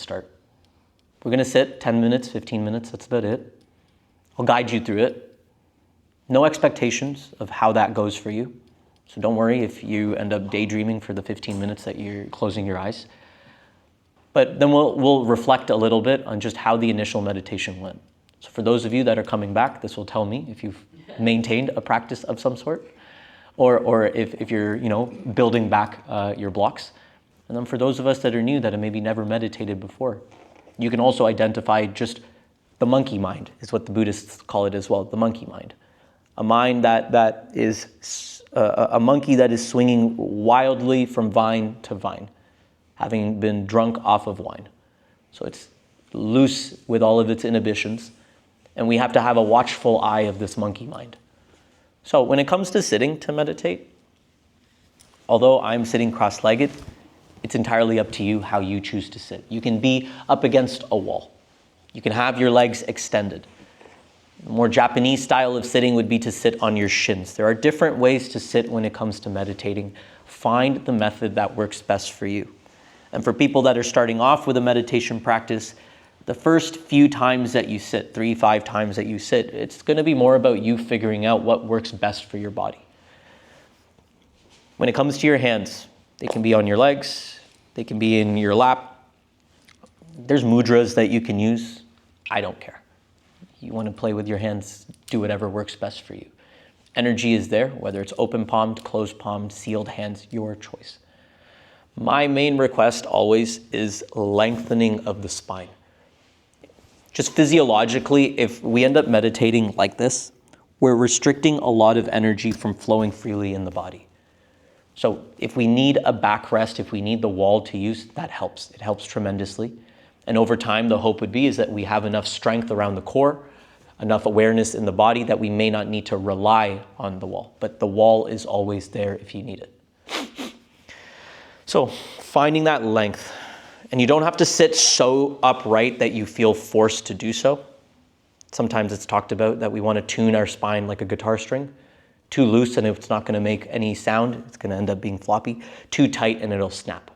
start. We're going to sit 10 minutes, 15 minutes, that's about it. I'll guide you through it. No expectations of how that goes for you. So don't worry if you end up daydreaming for the 15 minutes that you're closing your eyes. But then we'll reflect a little bit on just how the initial meditation went. So for those of you that are coming back, this will tell me if you've maintained a practice of some sort, or if you're building back your blocks. And then for those of us that are new, that have maybe never meditated before, you can also identify just the monkey mind, is what the Buddhists call it as well, the monkey mind. A mind that is a monkey that is swinging wildly from vine to vine, having been drunk off of wine. So it's loose with all of its inhibitions, and we have to have a watchful eye of this monkey mind. So when it comes to sitting to meditate, although I'm sitting cross-legged, it's entirely up to you how you choose to sit. You can be up against a wall. You can have your legs extended. The more Japanese style of sitting would be to sit on your shins. There are different ways to sit when it comes to meditating. Find the method that works best for you. And for people that are starting off with a meditation practice, the first few times that you sit, 3-5 times that you sit, it's going to be more about you figuring out what works best for your body. When it comes to your hands, they can be on your legs, they can be in your lap. There's mudras that you can use. I don't care. You want to play with your hands, do whatever works best for you. Energy is there, whether it's open palmed, closed palmed, sealed hands, your choice. My main request always is lengthening of the spine. Just physiologically, if we end up meditating like this, we're restricting a lot of energy from flowing freely in the body. So if we need a backrest, if we need the wall to use, that helps. It helps tremendously. And over time, the hope would be is that we have enough strength around the core, enough awareness in the body that we may not need to rely on the wall. But the wall is always there if you need it. So finding that length. And you don't have to sit so upright that you feel forced to do so. Sometimes it's talked about that we want to tune our spine like a guitar string. Too loose and it's not going to make any sound. It's going to end up being floppy. Too tight and it'll snap.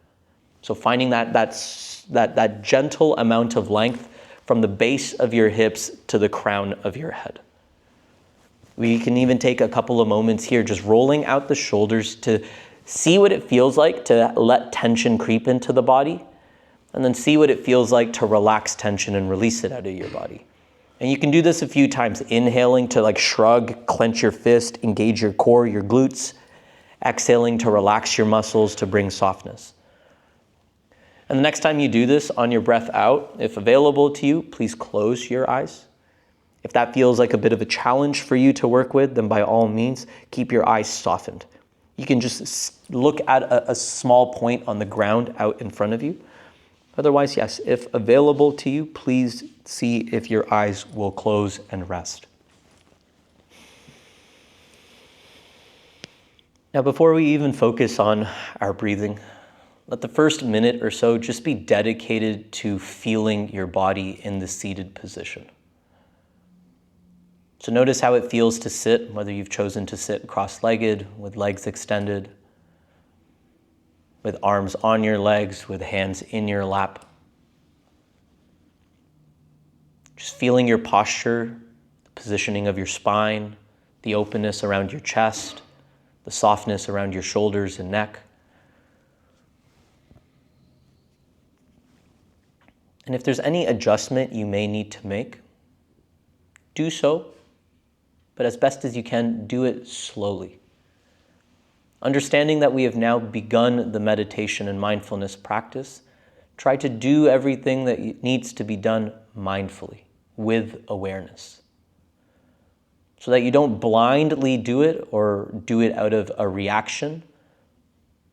So finding that gentle amount of length from the base of your hips to the crown of your head. We can even take a couple of moments here just rolling out the shoulders to see what it feels like to let tension creep into the body, and then see what it feels like to relax tension and release it out of your body. And you can do this a few times, inhaling to shrug, clench your fist, engage your core, your glutes, exhaling to relax your muscles, to bring softness. And the next time you do this on your breath out, if available to you, please close your eyes. If that feels like a bit of a challenge for you to work with, then by all means, keep your eyes softened. You can just look at a small point on the ground out in front of you. Otherwise, yes, if available to you, please see if your eyes will close and rest. Now, before we even focus on our breathing, let the first minute or so just be dedicated to feeling your body in the seated position. So notice how it feels to sit, whether you've chosen to sit cross-legged, with legs extended, with arms on your legs, with hands in your lap. Just feeling your posture, the positioning of your spine, the openness around your chest, the softness around your shoulders and neck. And if there's any adjustment you may need to make, do so, but as best as you can, do it slowly. Understanding that we have now begun the meditation and mindfulness practice, try to do everything that needs to be done mindfully, with awareness. So that you don't blindly do it or do it out of a reaction,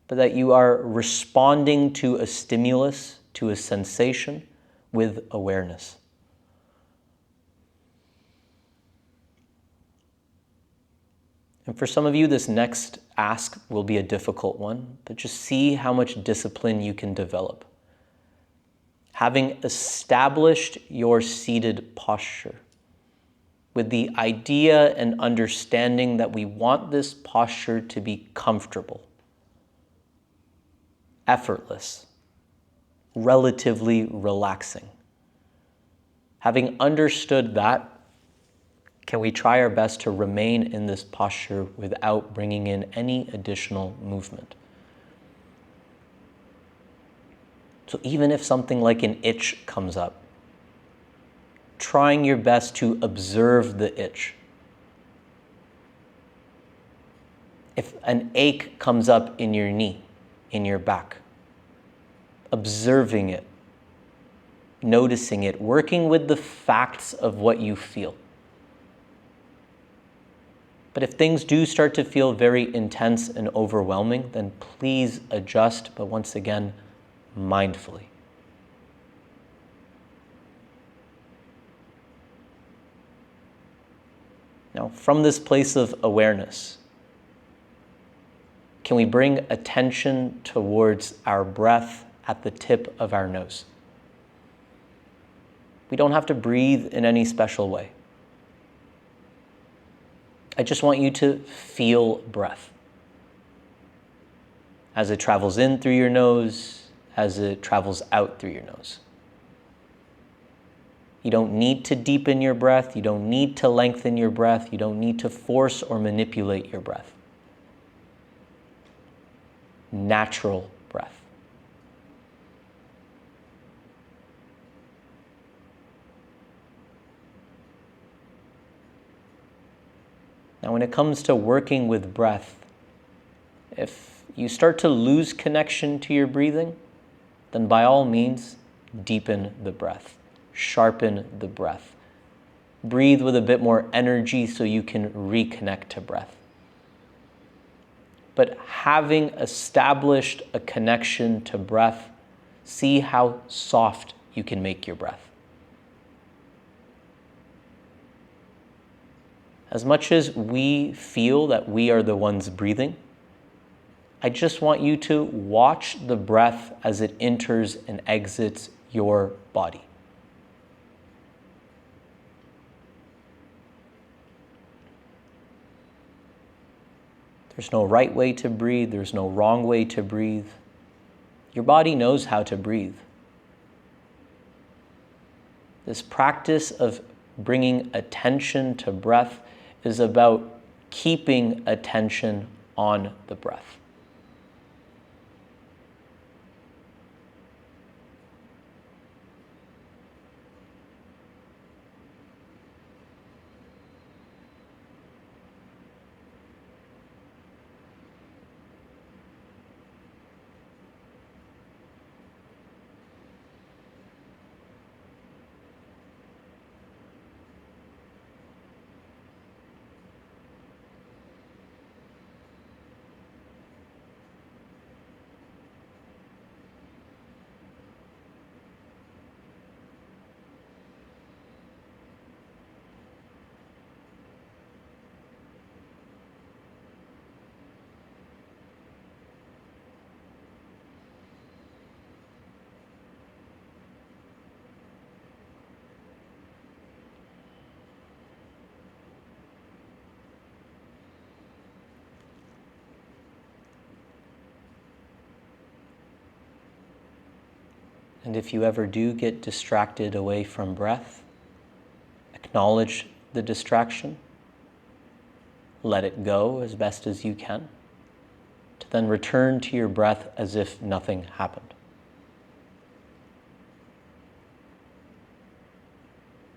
but that you are responding to a stimulus, to a sensation, with awareness. And for some of you, this next ask will be a difficult one, but just see how much discipline you can develop. Having established your seated posture, with the idea and understanding that we want this posture to be comfortable, effortless, relatively relaxing. Having understood that, can we try our best to remain in this posture without bringing in any additional movement? So even if something like an itch comes up, trying your best to observe the itch. If an ache comes up in your knee, in your back, observing it, noticing it, working with the facts of what you feel. But if things do start to feel very intense and overwhelming, then please adjust, but once again, mindfully. Now, from this place of awareness, can we bring attention towards our breath at the tip of our nose? We don't have to breathe in any special way. I just want you to feel breath as it travels in through your nose, as it travels out through your nose. You don't need to deepen your breath. You don't need to lengthen your breath. You don't need to force or manipulate your breath. Natural breath. Now, when it comes to working with breath, if you start to lose connection to your breathing, then by all means, deepen the breath, sharpen the breath. Breathe with a bit more energy so you can reconnect to breath. But having established a connection to breath, see how soft you can make your breath. As much as we feel that we are the ones breathing, I just want you to watch the breath as it enters and exits your body. There's no right way to breathe. There's no wrong way to breathe. Your body knows how to breathe. This practice of bringing attention to breath is about keeping attention on the breath. And if you ever do get distracted away from breath, acknowledge the distraction, let it go as best as you can, to then return to your breath as if nothing happened.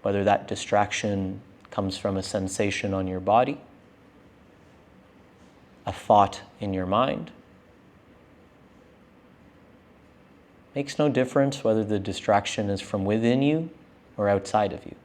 Whether that distraction comes from a sensation on your body, a thought in your mind, makes no difference whether the distraction is from within you or outside of you.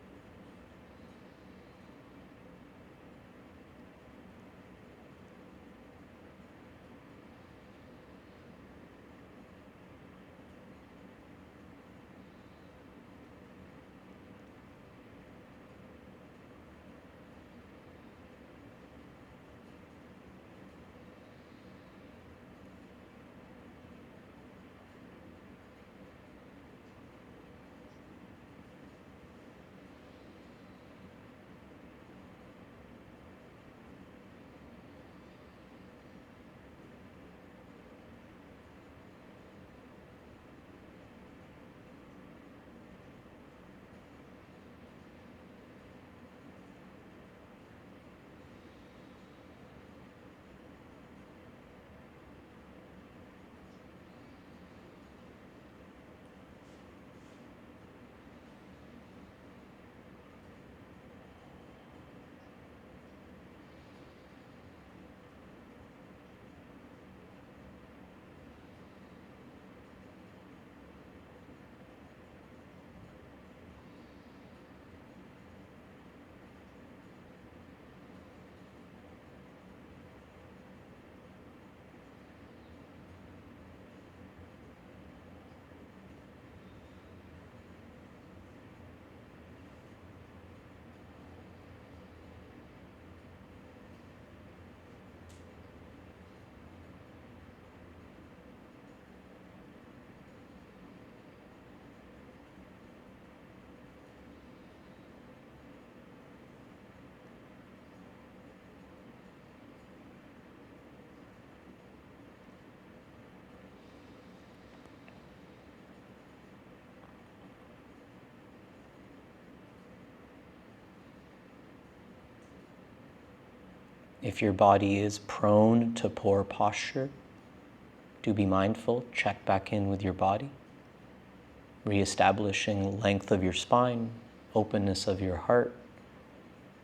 If your body is prone to poor posture, do be mindful, check back in with your body, reestablishing length of your spine, openness of your heart,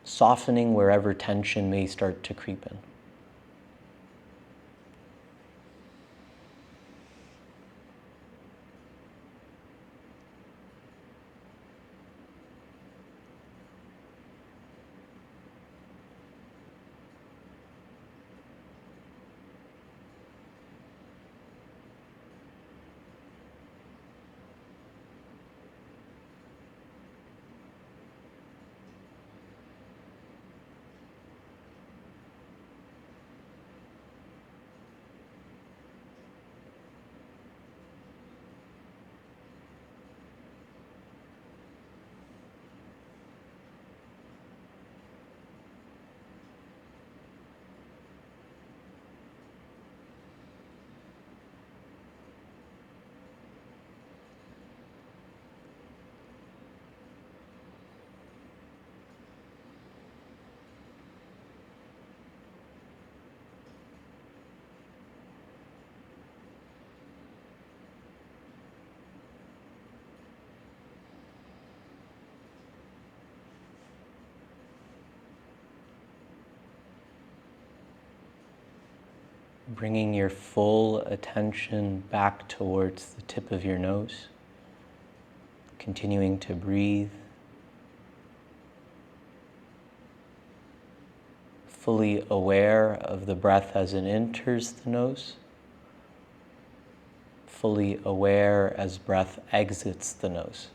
softening wherever tension may start to creep in. Bringing your full attention back towards the tip of your nose, continuing to breathe, fully aware of the breath as it enters the nose, fully aware as breath exits the nose.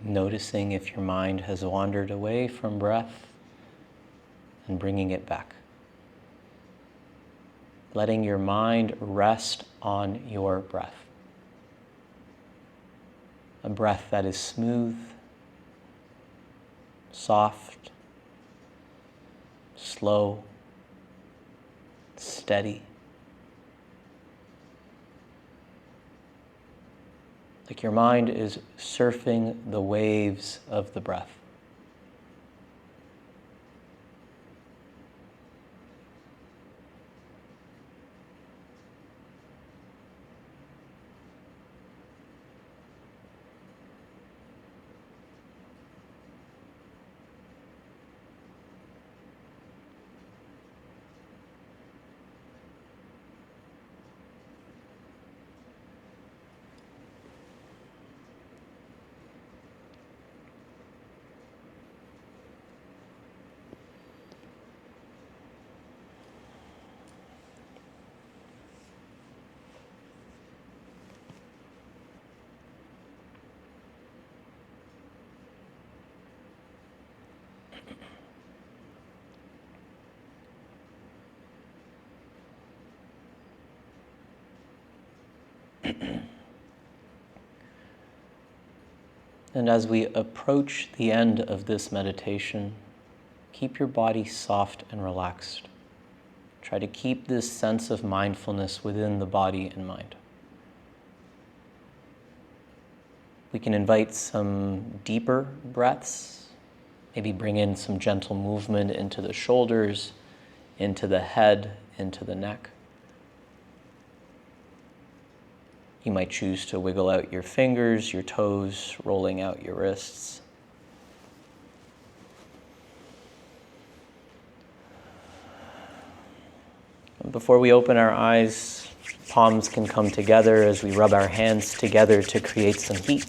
noticing if your mind has wandered away from breath and bringing it back. Letting your mind rest on your breath. A breath that is smooth, soft, slow, steady. Like your mind is surfing the waves of the breath. And as we approach the end of this meditation, keep your body soft and relaxed. Try to keep this sense of mindfulness within the body and mind. We can invite some deeper breaths, maybe bring in some gentle movement into the shoulders, into the head, into the neck. You might choose to wiggle out your fingers, your toes, rolling out your wrists. And before we open our eyes, palms can come together as we rub our hands together to create some heat.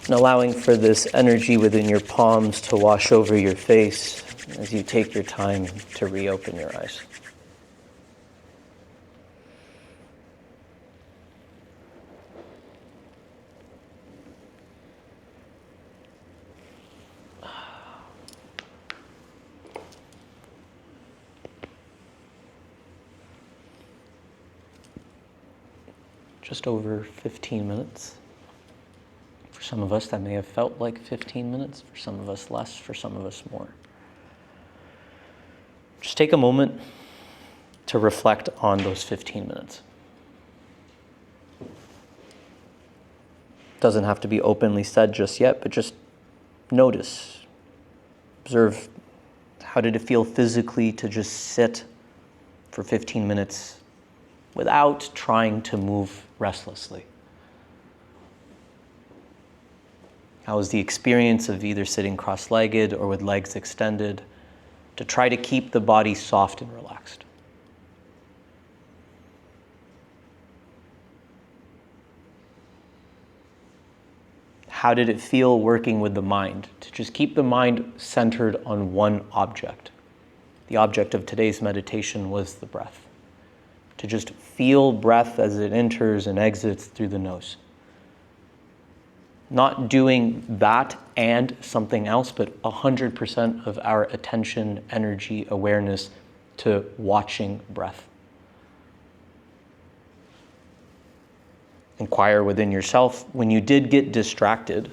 And allowing for this energy within your palms to wash over your face as you take your time to reopen your eyes. Just over 15 minutes. For some of us, that may have felt like 15 minutes. For some of us, less. For some of us, more. Just take a moment to reflect on those 15 minutes. Doesn't have to be openly said just yet, but just notice. Observe, how did it feel physically to just sit for 15 minutes without trying to move restlessly? How was the experience of either sitting cross-legged or with legs extended to try to keep the body soft and relaxed? How did it feel working with the mind to just keep the mind centered on one object? The object of today's meditation was the breath. To just feel breath as it enters and exits through the nose. Not doing that and something else, but 100% of our attention, energy, awareness to watching breath. Inquire within yourself, when you did get distracted,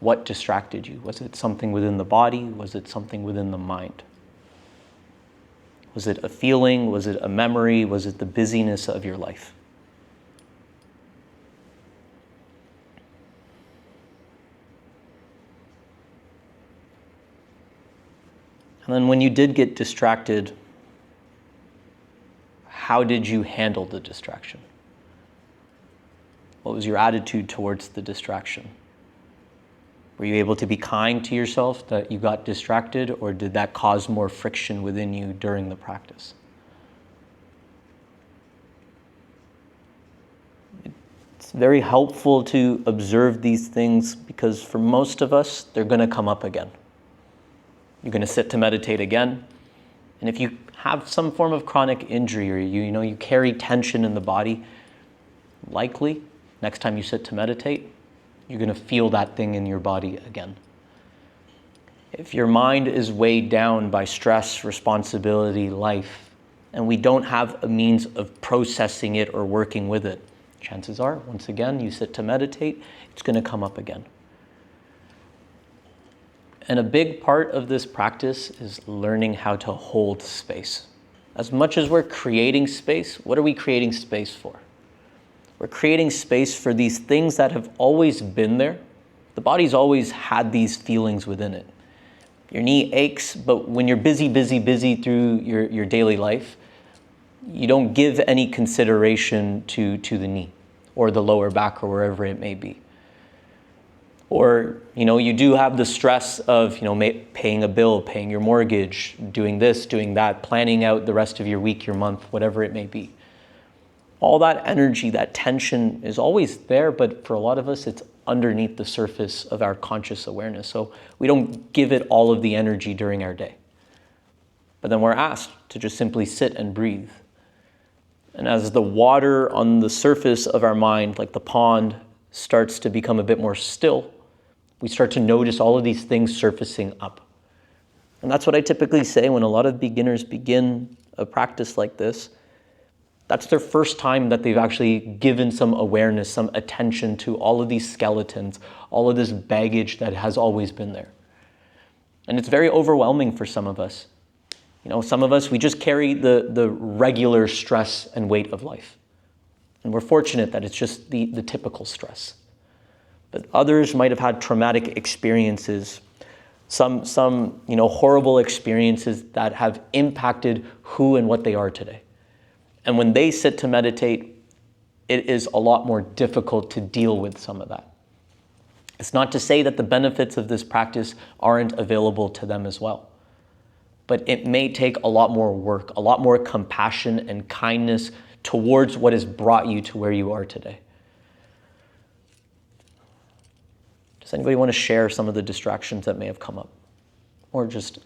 what distracted you? Was it something within the body? Was it something within the mind? Was it a feeling? Was it a memory? Was it the busyness of your life? And then when you did get distracted, how did you handle the distraction? What was your attitude towards the distraction? Were you able to be kind to yourself that you got distracted, or did that cause more friction within you during the practice? It's very helpful to observe these things because for most of us, they're going to come up again. You're going to sit to meditate again. And if you have some form of chronic injury or you carry tension in the body, likely Next time you sit to meditate, you're going to feel that thing in your body again. If your mind is weighed down by stress, responsibility, life, and we don't have a means of processing it or working with it, chances are, once again, you sit to meditate, it's going to come up again. And a big part of this practice is learning how to hold space. As much as we're creating space, what are we creating space for? We're creating space for these things that have always been there. The body's always had these feelings within it. Your knee aches, but when you're busy through your daily life, you don't give any consideration to the knee or the lower back or wherever it may be. Or, you do have the stress of, paying a bill, paying your mortgage, doing this, doing that, planning out the rest of your week, your month, whatever it may be. All that energy, that tension is always there, but for a lot of us, it's underneath the surface of our conscious awareness. So we don't give it all of the energy during our day. But then we're asked to just simply sit and breathe. And as the water on the surface of our mind, like the pond, starts to become a bit more still, we start to notice all of these things surfacing up. And that's what I typically say when a lot of beginners begin a practice like this. That's their first time that they've actually given some awareness, some attention to all of these skeletons, all of this baggage that has always been there. And it's very overwhelming for some of us. Some of us, we just carry the regular stress and weight of life. And we're fortunate that it's just the typical stress. But others might have had traumatic experiences, some horrible experiences that have impacted who and what they are today. And when they sit to meditate, it is a lot more difficult to deal with some of that. It's not to say that the benefits of this practice aren't available to them as well. But it may take a lot more work, a lot more compassion and kindness towards what has brought you to where you are today. Does anybody want to share some of the distractions that may have come up? Or just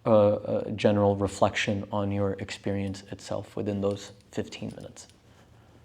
a general reflection on your experience itself within those 15 minutes?